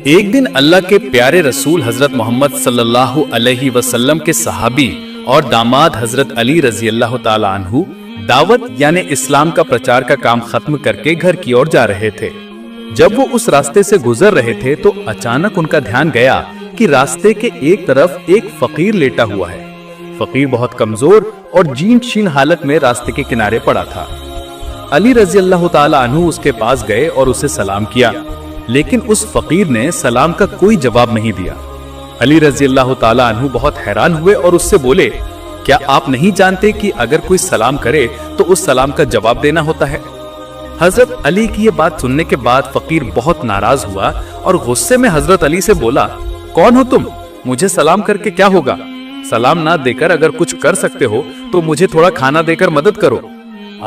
ایک दिन अल्लाह के प्यारे रसूल हजरत मोहम्मद सल्लल्लाहु अलैहि वसल्लम के सहाबी और दामाद हजरत अली रजी अल्लाह ताला अन्हु दावत यानी इस्लाम का प्रचार का काम खत्म करके घर की ओर जा रहे थे। जब वो उस रास्ते से गुजर रहे थे तो अचानक उनका ध्यान गया कि रास्ते के एक तरफ एक फकीर लेटा हुआ है। फकीर बहुत कमजोर और जीर्ण शीर्ण हालत में रास्ते के किनारे पड़ा था। अली रजी अल्लाह ताला अन्हु उसके पास गए और उसे सलाम किया, लेकिन उस फकीर ने सलाम का कोई जवाब नहीं दिया। अली रजी अल्लाह ताला अन्हु बहुत हैरान हुए और उससे बोले, क्या आप नहीं जानते कि अगर कोई सलाम करे तो उस सलाम का जवाब देना होता है? हजरत अली की ये बात सुनने के बाद फकीर बहुत नाराज हुआ और गुस्से में हजरत अली से बोला, कौन हो तुम? मुझे सलाम करके क्या होगा? सलाम ना देकर अगर कुछ कर सकते हो तो मुझे थोड़ा खाना देकर मदद करो।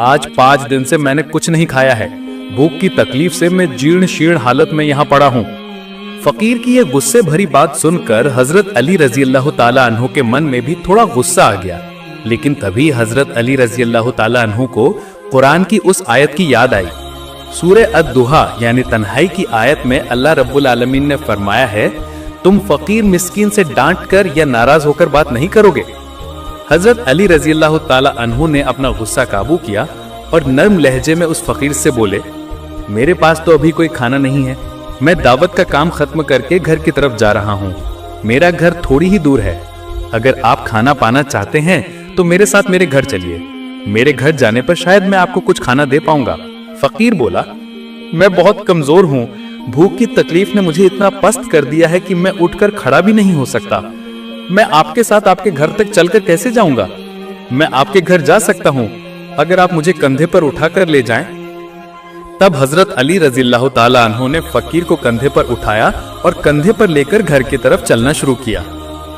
आज 5 दिन से मैंने कुछ नहीं खाया है। भूख की तकलीफ से मैं जीर्ण शीर्ण हालत में यहाँ पड़ा हूँ। फकीर की ये गुस्से भरी बात सुनकर हजरत अली रजी अल्लाह ताला अन्हु के मन में भी थोड़ा गुस्सा आ गया, लेकिन तभी हजरत अली रजी अल्लाह ताला अन्हु को कुरान की उस आयत की याद आई। सूरह अद-दुहा यानी तन्हाई की आयत में अल्लाह रब्बुल आलमीन ने फरमाया है, तुम फकीर मिस्कीन से डांट कर या नाराज होकर बात नहीं करोगे। हजरत अली रजी अल्लाह ताला अन्हु ने अपना गुस्सा काबू किया और नर्म लहजे में उस फकीर से बोले, मेरे पास तो अभी कोई खाना नहीं है। मैं दावत का काम खत्म करके घर की तरफ जा रहा हूँ। मेरा घर थोड़ी ही दूर है। अगर आप खाना पाना चाहते हैं तो मेरे साथ मेरे घर चलिए। मेरे घर जाने पर शायद मैं आपको कुछ खाना दे पाऊंगा। फकीर बोला, मैं बहुत कमजोर हूँ। भूख की तकलीफ ने मुझे इतना पस्त कर दिया है कि मैं उठकर खड़ा भी नहीं हो सकता। मैं आपके साथ आपके घर तक चलकर कैसे जाऊंगा? मैं आपके घर जा सकता हूँ अगर आप मुझे कंधे पर उठाकर ले जाएं। तब हजरत अली रजी अल्लाह ताला अन्हु ने फकीर को कंधे पर उठाया और कंधे पर लेकर घर की तरफ चलना शुरू किया।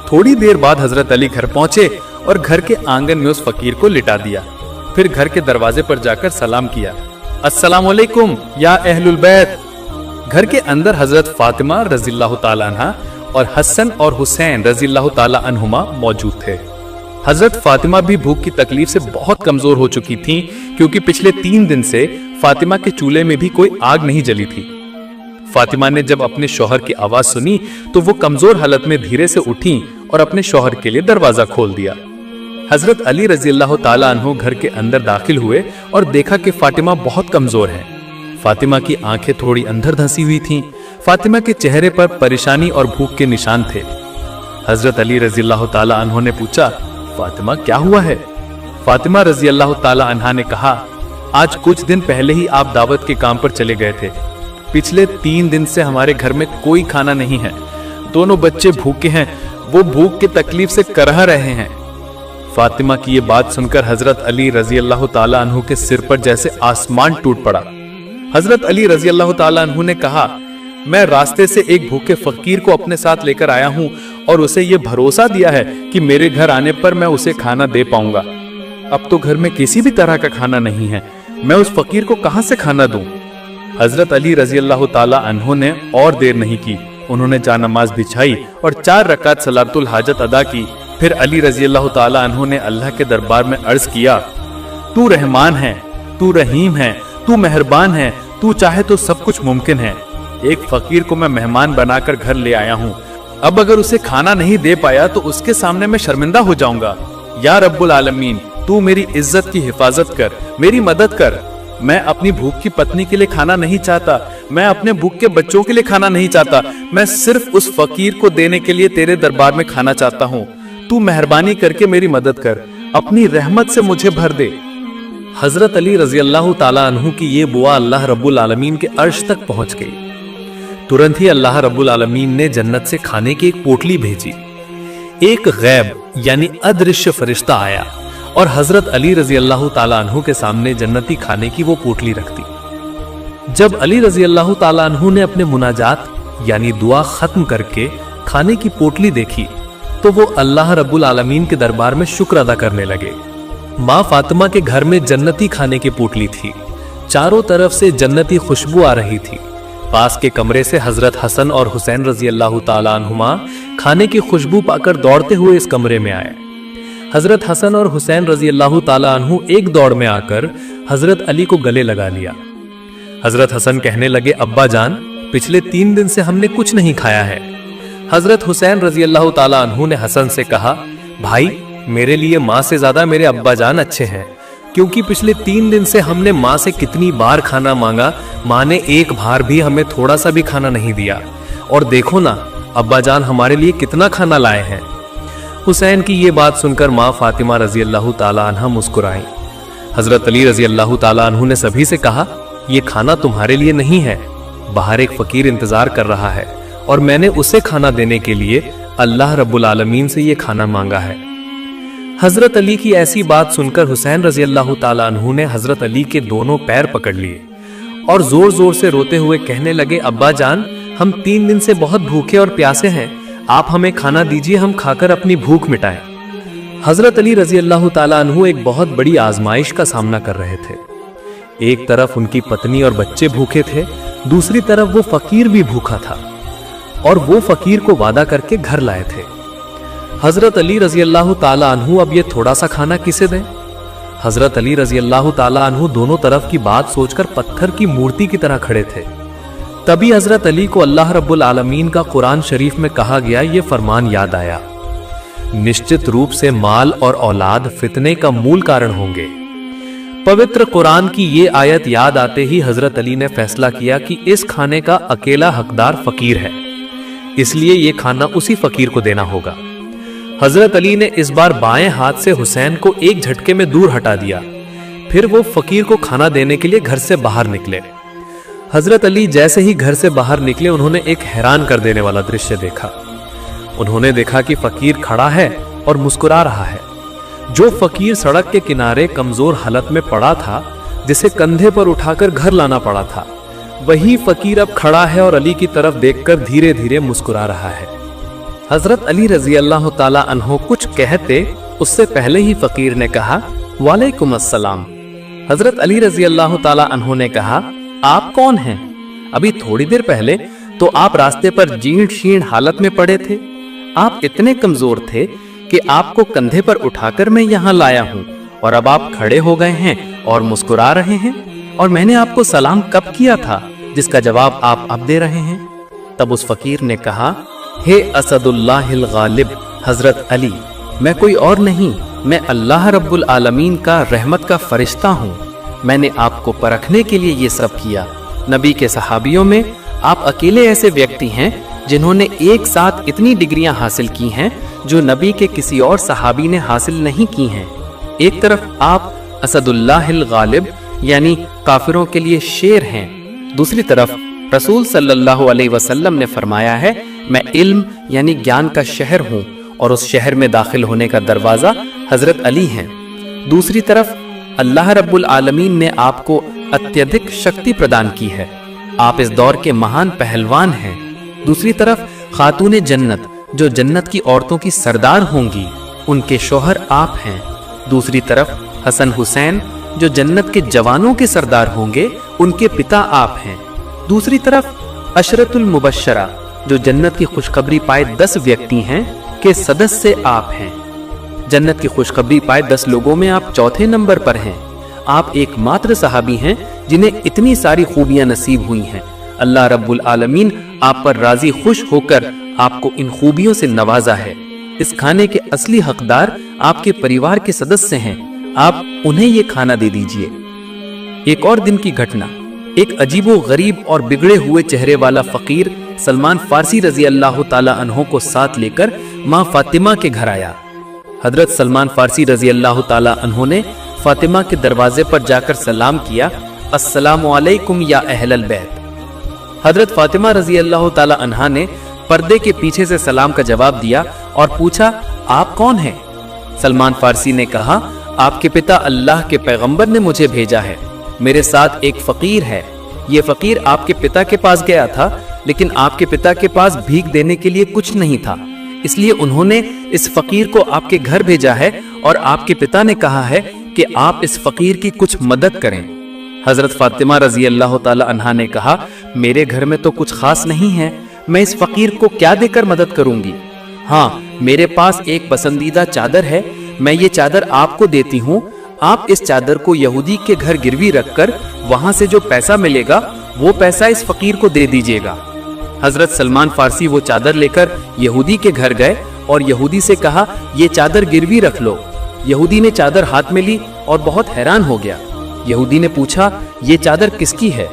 थोड़ी देर बाद हजरत अली घर पहुंचे और घर के आंगन में उस फकीर को लिटा दिया। फिर घर के दरवाजे पर जाकर सलाम किया, अस्सलाम वालेकुम या अहलुल बैत। घर के अंदर हजरत फातिमा रजी अल्लाह ताला अन्हा और हसन और हुसैन रजी अल्लाह ताला अन्हुमा मौजूद थे। हजरत फातिमा भी भूख की तकलीफ से बहुत कमजोर हो चुकी थीं, क्योंकि पिछले 3 दिन से फातिमा के चूल्हे में भी कोई आग नहीं जली थी। फातिमा ने जब अपने शौहर की आवाज सुनी तो वो कमजोर हालत में धीरे से उठी और अपने शौहर के लिए दरवाजा खोल दिया। हजरत अली रजी अल्लाह ताला अन्हु घर के अंदर दाखिल हुए और देखा कि फातिमा बहुत कमजोर है। फातिमा की आंखें थोड़ी अंदर धंसी हुई थीं। फातिमा के चेहरे पर परेशानी और भूख के निशान थे। हजरत अली रजी अल्लाह ताला अन्हु ने पूछा, फातिमा क्या हुआ है? फातिमा रजी अल्लाह ताला अन्हा ने कहा, आज कुछ दिन पहले ही आप दावत के काम पर चले गए थे। पिछले 3 दिन से हमारे घर में कोई खाना नहीं है। दोनों बच्चे भूखे हैं। वो भूख की तकलीफ से करह रहे हैं। फातिमा की ये बात सुनकर हजरत अली रजी अल्लाह ताला अन्हु के सिर पर जैसे आसमान टूट पड़ा। हजरत अली रजी अल्लाह ताला अन्हु ने कहा, मैं रास्ते से एक भूखे फकीर को अपने साथ लेकर आया हूँ और उसे ये भरोसा दिया है कि मेरे घर आने पर मैं उसे खाना दे पाऊंगा। अब तो घर में किसी भी तरह का खाना नहीं है। मैं उस फकीर को कहां से खाना दूं? हजरत अली रजी अल्लाह ताला अन्हु ने और देर नहीं की। उन्होंने जानमाज बिछाई और 4 रकात सलातुल हाजत अदा की। फिर अली रजी अल्लाह ताला अन्हु ने अल्लाह के दरबार में अर्ज किया, तू रहमान है, तू रहीम है, तू मेहरबान है, तू चाहे तो सब कुछ मुमकिन है। एक फकीर को मैं मेहमान बनाकर घर ले आया हूँ। अब अगर उसे खाना नहीं दे पाया तो उसके सामने मैं शर्मिंदा हो जाऊंगा। या रब्बुल आलमीन, तू मेरी इज्जत की हिफाजत कर, मेरी मदद कर। मैं अपनी भूख की पत्नी के लिए खाना नहीं चाहता। मैं अपने भूख के बच्चों के लिए खाना नहीं चाहता। मैं सिर्फ उस फकीर को देने के लिए तेरे दरबार में खाना चाहता हूँ। तू मेहरबानी करके मेरी मदद कर, अपनी रहमत से मुझे भर दे। हजरत अली रजी अल्लाह ताला अन्हु की ये दुआ अल्लाह रब्बुल आलमीन के अर्श तक पहुंच गई। तुरंत ही अल्लाह रब्बुल आलमीन ने जन्नत से खाने की एक पोटली भेजी। एक गैब यानी अदृश्य फरिश्ता आया और हजरत अली रजी अल्लाह ताला अन्हु के सामने जन्नती खाने की वो पोटली रख दी। जब अली रजी अल्लाह ताला अन्हु ने अपने मुनाजात यानी दुआ खत्म करके खाने की पोटली देखी तो वो अल्लाह रब्बुल आलमीन के दरबार में शुक्र अदा करने लगे। माँ फातिमा के घर में जन्नती खाने की पोटली थी। चारों तरफ से जन्नती खुशबू आ रही थी। पास के कमरे से हजरत हसन और हुसैन रजी अल्लाह ताला अन्हुमा खाने की खुशबू पाकर दौड़ते हुए इस कमरे में आए। हजरत हसन और हुसैन रजी अल्लाह ताला अन्हु एक दौड़ में आकर हजरत अली को गले लगा लिया। हजरत हसन कहने लगे, अब्बा जान, पिछले 3 दिन से हमने कुछ नहीं खाया है। हजरत हुसैन रजी अल्लाह ताला अन्हु ने हसन से कहा, भाई मेरे लिए माँ से ज्यादा मेरे अब्बा जान अच्छे हैं, क्योंकि पिछले 3 दिन से हमने माँ से कितनी बार खाना मांगा, माँ ने एक बार भी हमें थोड़ा सा भी खाना नहीं दिया, और देखो ना अब्बा जान हमारे लिए कितना खाना लाए हैं। हुसैन की ये बात सुनकर माँ फातिमा रजी अल्लाह ताला अन्हा मुस्कुराई। हजरत अली रजी अल्लाह ताला अन्हु ने सभी से कहा, ये खाना तुम्हारे लिए नहीं है, बाहर एक फकीर इंतजार कर रहा है और मैंने उसे खाना देने के लिए अल्लाह रब्बुल आलमीन से ये खाना मांगा है। हजरत अली की ऐसी बात सुनकर हुसैन रजी अल्लाह ताला अन्हु ने हजरत अली के दोनों पैर पकड़ लिए और जोर जोर से रोते हुए कहने लगे, अब्बा जान हम 3 दिन से बहुत भूखे और प्यासे हैं, आप हमें खाना दीजिए, हम खाकर अपनी भूख मिटाएं। हजरत अली रजी अल्लाह ताला अन्हु एक बहुत बड़ी आजमाइश का सामना कर रहे थे। एक तरफ उनकी पत्नी और बच्चे भूखे थे, दूसरी तरफ वो फकीर भी भूखा था और वो फकीर को वादा करके घर लाए थे। हजरत अली रजी अल्लाह ताला अन्हु अब ये थोड़ा सा खाना किसे दें? हजरत अली रजी अल्लाह ताला अन्हु दोनों तरफ की बात सोचकर पत्थर की मूर्ति की तरह खड़े थे। तभी हजरत अली को अल्लाह रब्बुल आलमीन का कुरान शरीफ में कहा गया ये फरमान याद आया, निश्चित रूप से माल और औलाद फितने का मूल कारण होंगे। पवित्र कुरान की ये आयत याद आते ही हजरत अली ने फैसला किया कि इस खाने का अकेला हकदार फकीर है, इसलिए ये खाना उसी फकीर को देना होगा। हजरत अली ने इस बार बाएं हाथ से हुसैन को एक झटके में दूर हटा दिया, फिर वो फकीर को खाना देने के लिए घर से बाहर निकले। हजरत अली जैसे ही घर से बाहर निकले, उन्होंने एक हैरान कर देने वाला दृश्य देखा। उन्होंने देखा कि फकीर खड़ा है और मुस्कुरा रहा है। जो फकीर सड़क के किनारे कमजोर हालत में पड़ा था, जिसे कंधे पर उठाकर घर लाना पड़ा था, वही फकीर अब खड़ा है और अली की तरफ देखकर धीरे धीरे मुस्कुरा रहा है। हजरत अली रजी अल्लाह ताला अन्हो कुछ कहते उससे पहले ही फकीर ने कहा, वालेकुम अस्सलाम। हजरत अली रजी अल्लाह ताला अन्हो ने कहा, आप कौन हैं? अभी थोड़ी देर पहले तो आप रास्ते पर जीर्ण शीर्ण हालत में पड़े थे। आप इतने कमजोर थे कि आपको कंधे पर उठाकर मैं यहाँ लाया हूँ, और अब आप खड़े हो गए हैं और मुस्कुरा रहे हैं, और मैंने आपको सलाम कब किया था जिसका जवाब आप अब दे रहे हैं? तब उस फकीर ने कहा, हे असदुल्लाहिल गालिब हजरत अली, मैं कोई और नहीं, मैं अल्लाह रब्बुल आलमीन का रहमत का फरिश्ता हूँ। मैंने आपको परखने के लिए ये सब किया। नबी के सहाबियों में आप अकेले ऐसे व्यक्ति हैं जिन्होंने एक साथ इतनी डिग्रियां हासिल की हैं जो नबी के किसी और सहाबी ने हासिल नहीं की हैं। एक तरफ आप असदुल्लाहिल गालिब यानी काफिरों के लिए शेर हैं, दूसरी तरफ रसूल सल्लल्लाहु अलैहि वसल्लम ने फरमाया है, मैं इल्म यानी ज्ञान का शहर हूँ और उस शहर में दाखिल होने का दरवाजा हजरत अली हैं। दूसरी तरफ अल्लाह रब्बुल आलमीन ने आपको अत्यधिक शक्ति प्रदान की है, आप इस दौर के महान पहलवान हैं। दूसरी तरफ खातूने जन्नत जो जन्नत की औरतों की सरदार होंगी, उनके शौहर आप हैं। दूसरी तरफ हसन हुसैन जो जन्नत के जवानों के सरदार होंगे, उनके पिता आप हैं। दूसरी तरफ अशरतुल मुबश्शरा जो जन्नत की खुशखबरी पाए 10 व्यक्ति हैं के सदस्य आप हैं। जन्नत की खुशखबरी पाए 10 लोगों में आप चौथे नंबर पर हैं। आप एकमात्र सहाबी हैं जिन्हें इतनी सारी खूबियां नसीब हुई हैं। अल्लाह रब्बुल आलमीन आप पर राजी खुश होकर आपको इन खूबियों से नवाजा है। इस खाने के असली हकदार आपके परिवार के सदस्य हैं, आप उन्हें ये खाना दे दीजिए। एक और दिन की घटना, एक अजीबो गरीब और बिगड़े हुए चेहरे वाला फकीर सलमान फारसी रजी अल्लाह ताला अन्हो को साथ लेकर माँ फातिमा के घर आया। हजरत सलमान फारसी रजी अल्लाह ताला अन्हो ने फातिमा के दरवाजे पर जाकर सलाम किया, अस्सलामु अलैकुम या अहलल बैत। हजरत फातिमा रजी अल्लाह ताला अन्हा ने पर्दे के पीछे से सलाम का जवाब दिया और पूछा, आप कौन हैं? सलमान फारसी ने कहा, आपके पिता अल्लाह के पैगंबर ने मुझे भेजा है, मेरे साथ एक फकीर है। ये फकीर आपके पिता के पास गया था, लेकिन आपके पिता के पास भीख देने के लिए कुछ नहीं था, इसलिए उन्होंने इस फकीर को आपके घर भेजा है और आपके पिता ने कहा है कि आप इस फकीर की कुछ मदद करें। हजरत फातिमा रजी अल्लाह ताला अन्हा ने कहा, मेरे घर में तो कुछ खास नहीं है, मैं इस फकीर को क्या देकर मदद करूंगी? हाँ, मेरे पास एक पसंदीदा चादर है, मैं ये चादर आपको देती हूँ। आप इस चादर को यहूदी के घर गिरवी रखकर वहां से जो पैसा मिलेगा वो पैसा इस फकीर को दे दीजिएगा। हजरत सलमान फारसी वो चादर लेकर यहूदी के घर गए और यहूदी से कहा, ये चादर गिरवी रख लो। यहूदी ने चादर हाथ में ली और बहुत हैरान हो गया। यहूदी ने पूछा, ये चादर किसकी है?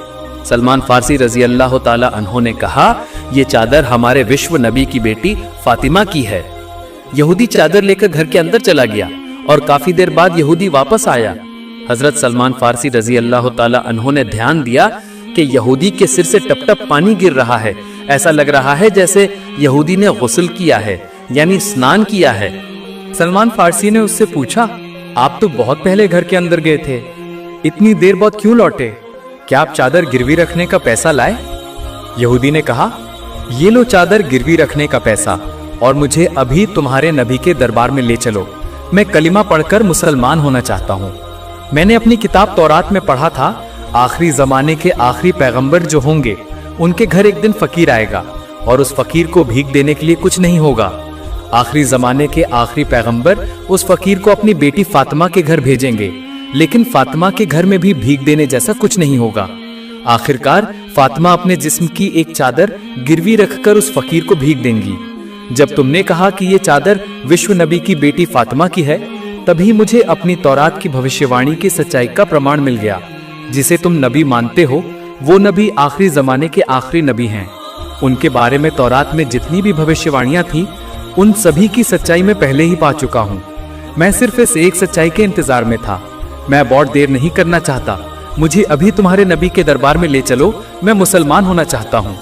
सलमान फारसी रजी अल्लाह ताला अन्हो ने कहा, ये चादर हमारे विश्व नबी की बेटी फातिमा की है। यहूदी चादर लेकर घर के अंदर चला गया और काफी देर बाद यहूदी वापस आया। हजरत सलमान फारसी रजी अल्लाह ताला अन्हो ने ध्यान दिया कि यहूदी के सिर से टप टप पानी गिर रहा है। ऐसा लग रहा है जैसे यहूदी ने गुस्ल किया है, यानी स्नान किया है। सलमान फारसी ने उससे पूछा, आप तो बहुत पहले घर के अंदर गए थे, इतनी देर बाद क्यों लौटे? क्या आप चादर गिरवी रखने का पैसा लाए? यहूदी ने कहा, ये लो चादर गिरवी रखने का पैसा, और मुझे अभी तुम्हारे नबी के दरबार में ले चलो। मैं कलिमा पढ़कर मुसलमान होना चाहता हूँ। मैंने अपनी किताब तौरात में पढ़ा था, आखिरी जमाने के आखिरी पैगंबर जो होंगे उनके घर एक दिन फकीर आएगा और उस फकीर को भीख देने के लिए कुछ नहीं होगा। आखिरी जमाने के आखिरी पैगंबर उस फकीर को अपनी बेटी फातिमा के घर भेजेंगे, लेकिन फातिमा के घर में भी भीख देने जैसा कुछ नहीं होगा। आखिरकार फातिमा अपने जिस्म की एक चादर गिरवी रखकर उस फकीर को भीख देंगी। जब तुमने कहा कि ये चादर विश्व नबी की बेटी फातिमा की है, तभी मुझे अपनी तौरात की भविष्यवाणी की सच्चाई का प्रमाण मिल गया। जिसे तुम नबी मानते हो, वो नबी आखिरी जमाने के आखिरी नबी हैं। उनके बारे में तौरात में जितनी भी भविष्यवाणियां थीं, उन सभी की सच्चाई मैं पहले ही पा चुका हूँ। मैं सिर्फ इस एक सच्चाई के इंतजार में था। मैं बहुत देर नहीं करना चाहता। मुझे अभी तुम्हारे नबी के दरबार में ले चलो, मैं मुसलमान होना चाहता हूँ।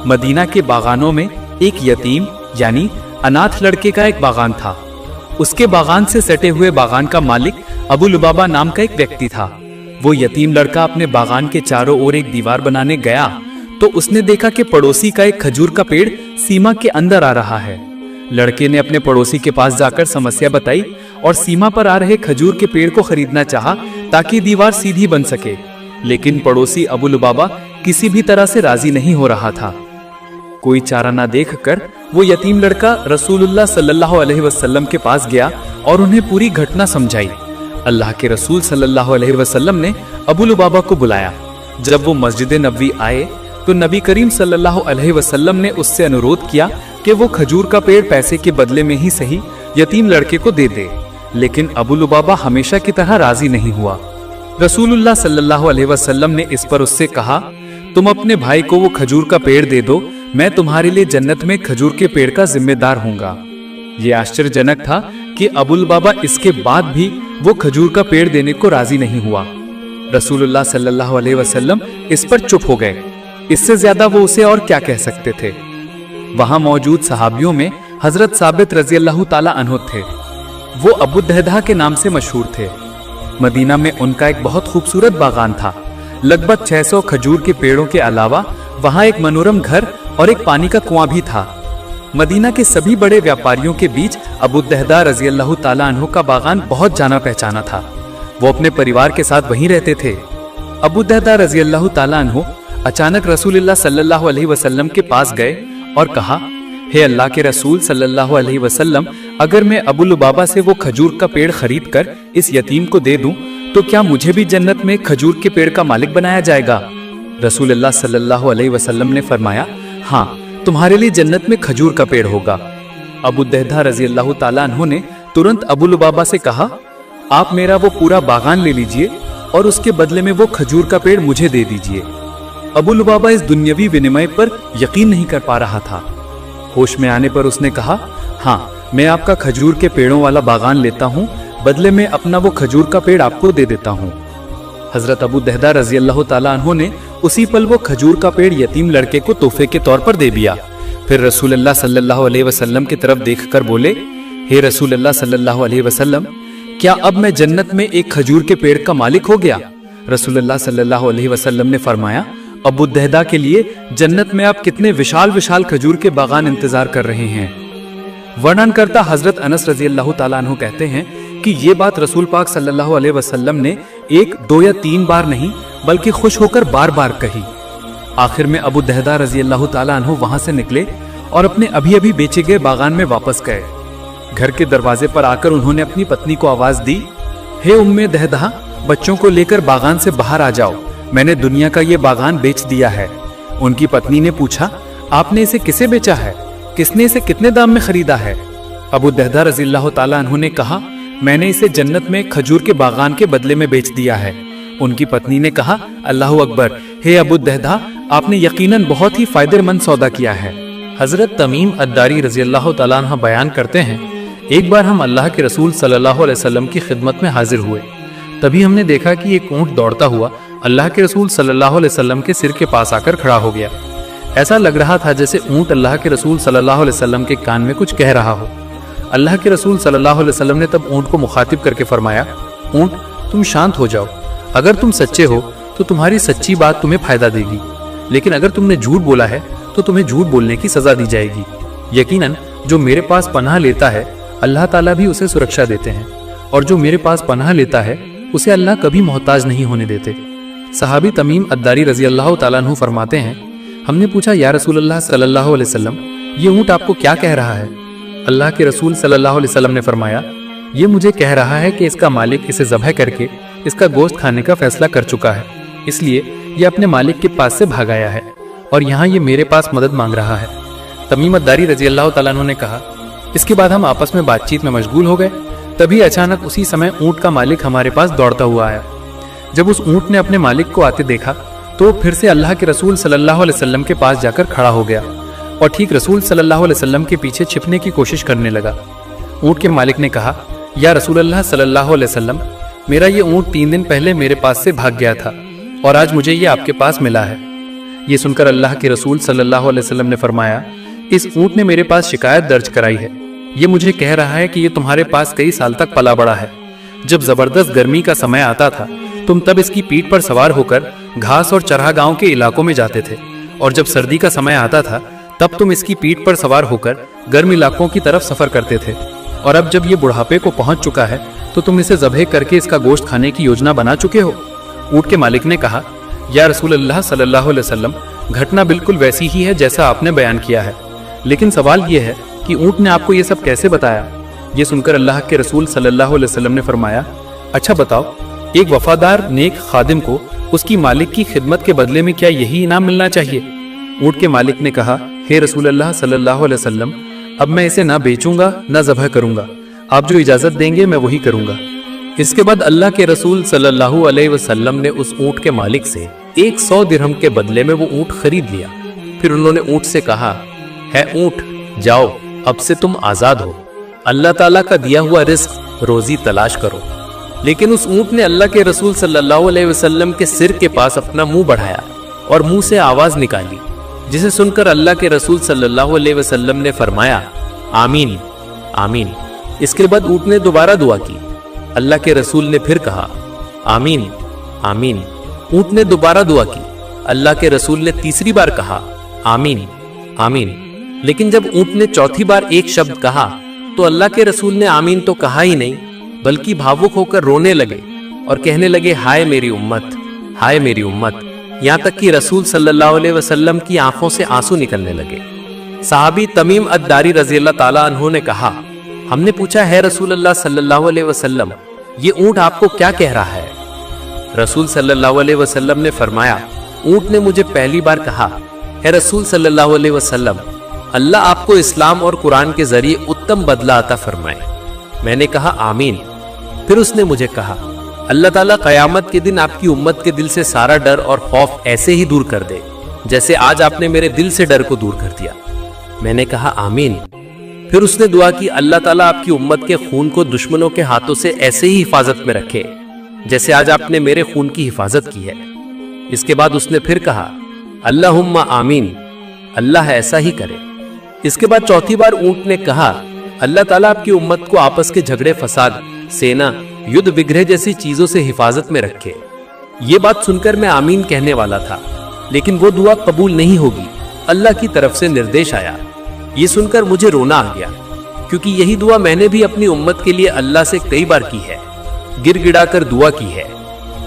मदीना के बागानों में एक यतीम यानी अनाथ लड़के का एक बागान था। उसके बागान से सटे हुए बागान का मालिक अबू लुबाबा नाम का एक व्यक्ति था। वो यतीम लड़का अपने बागान के चारों ओर एक दीवार बनाने गया तो उसने देखा कि पड़ोसी का एक खजूर का पेड़ सीमा के अंदर आ रहा है। लड़के ने अपने पड़ोसी के पास जाकर समस्या बताई और सीमा पर आ रहे खजूर के पेड़ को खरीदना चाहा ताकि दीवार सीधी बन सके, लेकिन पड़ोसी अबू लुबाबा किसी भी तरह से राजी नहीं हो रहा था। कोई चारा ना देखकर वो यतीम लड़का रसूलुल्लाह सल्लल्लाहु अलैहि वसल्लम के पास गया और उन्हें पूरी घटना समझाई। अल्लाह के रसूल सल्लल्लाहु अलैहि वसल्लम ने अबू लुबाबा को बुलाया। जब वो मस्जिद नबवी आए तो नबी करीम सल्लल्लाहु अलैहि वसल्लम ने उससे अनुरोध किया कि वो खजूर का पेड़ पैसे के बदले में ही सही यतीम लड़के को दे दे, लेकिन अबू लुबाबा हमेशा की तरह राजी नहीं हुआ। रसूलुल्लाह सल्लल्लाहु अलैहि वसल्लम ने इस पर उससे कहा, तुम अपने भाई को वो खजूर का पेड़ दे दो, मैं तुम्हारे लिए जन्नत में खजूर के पेड़ का जिम्मेदार हूँगा। ये आश्चर्यजनक था कि अबू लुबाबा इसके बाद भी वो खजूर का पेड़ देने को राजी नहीं हुआ। रसूलुल्लाह सल्लल्लाहु अलैहि वसल्लम इस पर चुप हो गए। इससे ज्यादा वो उसे और क्या कह सकते थे। वहां मौजूद सहाबियों में हजरत साबित रजी अल्लाह ताला अन्हु थे। वो अबू दहदा के नाम से मशहूर थे। मदीना में उनका एक बहुत खूबसूरत बागान था। लगभग 600 खजूर के पेड़ों के अलावा वहां एक मनोरम घर और एक पानी का कुआं भी था। मदीना के सभी बड़े व्यापारियों के बीच अबू दहदा रजी अल्लाह ताला अन्हु का बागान बहुत जाना पहचाना था। वो अपने परिवार के साथ वहीं रहते थे। अबू दहदा रजी अल्लाह ताला अन्हु अचानक रसूलुल्लाह सल्लल्लाहु अलैहि वसल्लम के पास गए और कहा, हे अल्लाह के रसूल सल्लल्लाहु अलैहि वसल्लम, अगर मैं अबू लुबाबा से वो खजूर का पेड़ खरीद कर इस यतीम को दे दूं तो क्या मुझे भी जन्नत में खजूर के पेड़ का मालिक बनाया जाएगा? रसूलुल्लाह सल्लल्लाहु अलैहि वसल्लम ने फरमाया, हाँ, तुम्हारे लिए जन्नत में खजूर का पेड़ होगा। अबू दहदा रजी अल्लाह ताला अन्हु ने तुरंत अबू लुबाबा से कहा, आप मेरा वो पूरा बागान ले लीजिए और उसके बदले में वो खजूर का पेड़ मुझे दे दीजिए। अबू लुबाबा इस दुनियावी विनिमय पर यकीन नहीं कर पा रहा था। होश में आने पर उसने कहा, हाँ, मैं आपका खजूर के पेड़ों वाला बागान लेता हूँ, बदले में अपना वो खजूर का पेड़ आपको दे देता हूँ। हजरत अबू दहदा रजी अल्लाह ताला अन्हु ने उसी पल वो खजूर का पेड़ यतीम लड़के को तोहफे के तौर पर दे दिया। फिर रसूलुल्लाह सल्लल्लाहु अलैहि वसल्लम की तरफ देखकर बोले, हे रसूलुल्लाह सल्लल्लाहु अलैहि वसल्लम, क्या अब मैं जन्नत में एक खजूर के पेड़ का मालिक हो गया? रसूलुल्लाह सल्लल्लाहु अलैहि वसल्लम ने फरमाया, अबू दहदा के लिए जन्नत में आप कितने विशाल विशाल खजूर के बागान इंतजार कर रहे हैं। वर्णन करता हजरत अनस रजी अल्लाह ताला अन्हु कहते हैं कि ये बात रसूल पाक सल्लल्लाहु अलैहि वसल्लम ने 1, 2 या 3 बार नहीं बल्कि खुश होकर बार बार कही। आखिर में अबू दहदा रजी अल्लाह ताला अन्हु वहां से निकले और अपने अभी अभी बेचे गए बागान में वापस गए। घर के दरवाजे पर आकर उन्होंने अपनी पत्नी को आवाज दी, हे उम्मे दहदा, बच्चों को लेकर बागान से बाहर आ जाओ, میں نے دنیا کا یہ باغان بیچ دیا ہے۔ ان کی پتنی نے پوچھا، آپ نے اسے کسے بیچا ہے؟ کس نے اسے کتنے دام میں خریدا ہے؟ ابو الدہداء رضی اللہ تعالیٰ عنہ نے کہا، میں نے اسے جنت میں کھجور کے باغان کے بدلے میں بیچ دیا ہے۔ ان کی پتنی نے کہا، اللہ اکبر، ہے ابو الدہداء، آپ نے یقیناً بہت ہی فائدہ مند سودا کیا ہے۔ حضرت تمیم الداری رضی اللہ تعالیٰ عنہ بیان کرتے ہیں، ایک بار ہم اللہ کے رسول صلی اللہ علیہ وسلم کی خدمت میں حاضر ہوئے۔ تبھی ہم نے دیکھا کہ ایک اونٹ دوڑتا ہوا اللہ کے رسول صلی اللہ علیہ وسلم کے سر کے پاس آ کر کھڑا ہو گیا۔ ایسا لگ رہا تھا جیسے اونٹ اللہ کے رسول صلی اللہ علیہ وسلم کے کان میں کچھ کہہ رہا ہو۔ اللہ کے رسول صلی اللہ علیہ وسلم نے تب اونٹ کو مخاطب کر کے فرمایا، اونٹ تم شانت ہو جاؤ، اگر تم سچے ہو تو تمہاری سچی بات تمہیں فائدہ دے گی، لیکن اگر تم نے جھوٹ بولا ہے تو تمہیں جھوٹ بولنے کی سزا دی جائے گی۔ یقیناً جو میرے پاس پناہ لیتا ہے اللہ تعالیٰ بھی اسے سرکشا دیتے ہیں، اور جو میرے پاس پناہ لیتا ہے اسے اللہ کبھی محتاج نہیں ہونے دیتے۔ صحابی تمیم الداری رضی اللہ تعالیٰ عنہ فرماتے ہیں، ہم نے پوچھا، یا رسول اللہ صلی اللہ علیہ وسلم، یہ اونٹ آپ کو کیا کہہ رہا ہے؟ اللہ کے رسول صلی اللہ علیہ وسلم نے فرمایا، یہ مجھے کہہ رہا ہے کہ اس کا مالک اسے ذبح کر کے اس کا گوشت کھانے کا فیصلہ کر چکا ہے، اس لیے یہ اپنے مالک کے پاس سے بھاگ آیا ہے اور یہاں یہ میرے پاس مدد مانگ رہا ہے۔ تمیم الداری رضی اللہ تعالیٰ عنہ نے کہا، اس کے بعد ہم آپس میں بات چیت میں مشغول ہو گئے، تبھی اچانک اسی سمے اونٹ کا مالک ہمارے پاس دوڑتا ہوا آیا۔ جب اس اونٹ نے اپنے مالک کو آتے دیکھا تو پھر سے اللہ کے رسول صلی اللہ علیہ وسلم کے پاس جا کر کھڑا ہو گیا اور ٹھیک رسول صلی اللہ علیہ وسلم کے پیچھے چھپنے کی کوشش کرنے لگا۔ اونٹ کے مالک نے کہا، یا رسول اللہ صلی اللہ علیہ وسلم، میرا یہ اونٹ 3 دن پہلے میرے پاس سے بھاگ گیا تھا اور آج مجھے یہ آپ کے پاس ملا ہے۔ یہ سن کر اللہ کے رسول صلی اللہ علیہ وسلم نے فرمایا، اس اونٹ نے میرے پاس شکایت درج کرائی ہے، یہ مجھے کہہ رہا ہے کہ یہ تمہارے پاس کئی سال تک پلا بڑا ہے۔ جب زبردست گرمی کا سمے آتا تھا تم تب اس کی پیٹھ پر سوار ہو کر گھاس اور چرہ گاؤں کے علاقوں میں جاتے تھے، اور جب سردی کا سمے آتا تھا تب تم اس کی پیٹھ پر سوار ہو کر گرم علاقوں کی طرف سفر کرتے تھے، اور اب جب یہ بڑھاپے کو پہنچ چکا ہے تو تم اسے ذبح کر کے اس کا گوشت کھانے کی یوجنا بنا چکے ہو۔ اونٹ کے مالک نے کہا، یا رسول اللہ صلی اللہ علیہ وسلم، گھٹنا بالکل ویسی ہی ہے جیسا آپ نے بیان کیا ہے، لیکن سوال یہ ہے کہ اونٹ نے آپ کو یہ سب کیسے بتایا؟ یہ سن کر اللہ کے رسول صلی اللہ علیہ وسلم نے فرمایا، اچھا بتاؤ، ایک وفادار نیک خادم کو اس کی مالک کی خدمت کے بدلے میں کیا یہی انعام ملنا چاہیے؟ اونٹ کے مالک نے کہا، ہے رسول اللہ صلی اللہ علیہ وسلم، اب میں اسے نہ بیچوں گا نہ ذبح کروں گا، آپ جو اجازت دیں گے میں وہی کروں گا۔ اس کے بعد اللہ کے رسول صلی اللہ علیہ وسلم نے اس اونٹ کے مالک سے 100 درہم کے بدلے میں وہ اونٹ خرید لیا۔ پھر انہوں نے اونٹ سے کہا، ہے اونٹ، جاؤ، اب سے تم آزاد ہو، اللہ تعالیٰ کا دیا ہوا رزق روزی تلاش کرو۔ لیکن اس اونٹ نے اللہ کے رسول صلی اللہ علیہ وسلم کے سر کے پاس اپنا منہ بڑھایا اور منہ سے آواز نکالی، جسے سن کر اللہ کے رسول صلی اللہ علیہ وسلم نے فرمایا، آمین آمین۔ اس کے بعد اونٹ نے دوبارہ دعا کی۔ اللہ کے رسول نے پھر کہا، آمین آمین۔ اونٹ نے دوبارہ دعا کی۔ اللہ کے رسول نے تیسری بار کہا، آمین آمین۔ لیکن جب اونٹ نے چوتھی بار ایک شبد کہا تو اللہ کے رسول نے آمین تو کہا ہی نہیں، بلکہ بھاوک ہو کر رونے لگے اور کہنے لگے، ہائے میری امت، ہائے میری امت، یہاں تک کہ رسول صلی اللہ علیہ وسلم کی آنکھوں سے آنسو نکلنے لگے۔ صحابی تمیم الداری رضی اللہ تعالیٰ عنہ نے کہا، ہم نے پوچھا، ہے رسول اللہ صلی اللہ علیہ وسلم، یہ اونٹ آپ کو کیا کہہ رہا ہے؟ رسول صلی اللہ علیہ وسلم نے فرمایا، اونٹ نے مجھے پہلی بار کہا، ہے رسول صلی اللہ علیہ وسلم، اللہ آپ کو اسلام اور قرآن کے ذریعے اتم بدلہ عطا فرمائے۔ میں نے کہا، آمین۔ پھر اس نے مجھے کہا، اللہ تعالیٰ قیامت کے دن آپ کی امت کے دل سے سارا ڈر اور خوف ایسے ہی دور کر دے جیسے آج آپ نے میرے دل سے ڈر کو دور کر دیا۔ میں نے کہا، آمین۔ پھر اس نے دعا کی، اللہ تعالیٰ آپ کی امت کے خون کو دشمنوں کے ہاتھوں سے ایسے ہی حفاظت میں رکھے جیسے آج آپ نے میرے خون کی حفاظت کی ہے۔ اس کے بعد اس نے پھر کہا، اللہم آمین، اللہ ایسا ہی کرے۔ اس کے بعد چوتھی بار اونٹ نے کہا، اللہ تعالیٰ آپ کی امت کو آپس کے جھگڑے فساد، سینا، یدھ وگرہ جیسی چیزوں سے حفاظت میں رکھے۔ یہ بات سن کر میں آمین کہنے والا تھا، لیکن وہ دعا قبول نہیں ہوگی، اللہ کی طرف سے نردیش آیا۔ یہ سن کر مجھے رونا آ گیا، کیونکہ یہی دعا میں نے بھی اپنی امت کے لیے اللہ سے کئی بار کی ہے، گر گڑا کر دعا کی ہے،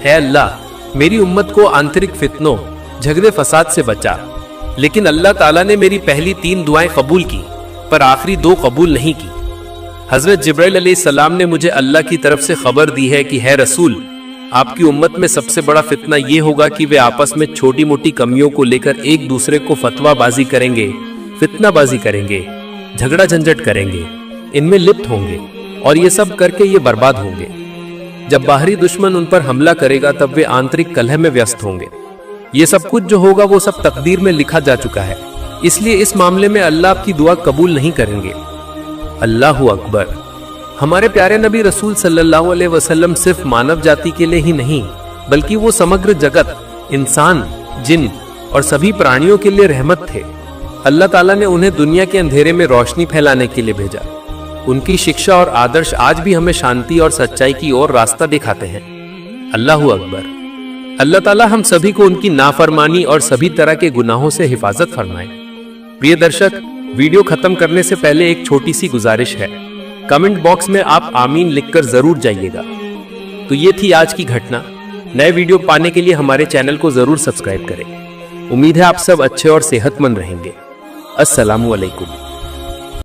اے اللہ میری امت کو آنترک فتنوں، جھگڑے فساد سے بچا۔ لیکن اللہ تعالیٰ نے میری پہلی 3 دعائیں قبول کی، پر آخری 2 قبول نہیں کی۔ حضرت جبرائیل علیہ السلام نے مجھے اللہ کی طرف سے خبر دی ہے کہ ہے رسول، آپ کی امت میں سب سے بڑا فتنہ یہ ہوگا کہ وہ آپس میں چھوٹی موٹی کمیوں کو لے کر ایک دوسرے کو فتویٰ بازی کریں گے، فتنہ بازی کریں گے، جھگڑا جھنجٹ کریں گے، ان میں لپت ہوں گے اور یہ سب کر کے یہ برباد ہوں گے۔ جب باہری دشمن ان پر حملہ کرے گا تب وہ آنترک کلہ میں ویست ہوں گے۔ یہ سب کچھ جو ہوگا وہ سب تقدیر میں لکھا جا چکا ہے، اس لیے اس معاملے میں اللہ آپ کی دعا قبول نہیں کریں گے۔ اللہ اکبر۔ ہمارے پیارے نبی رسول صلی اللہ علیہ وسلم صرف مانو جاتی کے لیے ہی نہیں بلکہ وہ سمگر جگت، انسان، جن اور سبھی پرانیوں کے لیے رحمت تھے۔ اللہ تعالیٰ نے انہیں دنیا کے اندھیرے میں روشنی پھیلانے کے لیے بھیجا۔ ان کی شکشا اور آدرش آج بھی ہمیں شانتی اور سچائی کی اور راستہ دکھاتے ہیں۔ اللہ اکبر۔ اللہ تعالیٰ ہم سبھی کو ان کی نافرمانی اور سبھی طرح کے گناہوں سے حفاظت فرمائے۔ پریے درشک، ویڈیو ختم کرنے سے پہلے ایک چھوٹی سی گزارش ہے، کمنٹ باکس میں آپ آمین لکھ کر ضرور جائیے گا۔ تو یہ تھی آج کی گھٹنا۔ نئے ویڈیو پانے کے لیے ہمارے چینل کو ضرور سبسکرائب کریں۔ امید ہے آپ سب اچھے اور صحت مند رہیں گے۔ السلام علیکم۔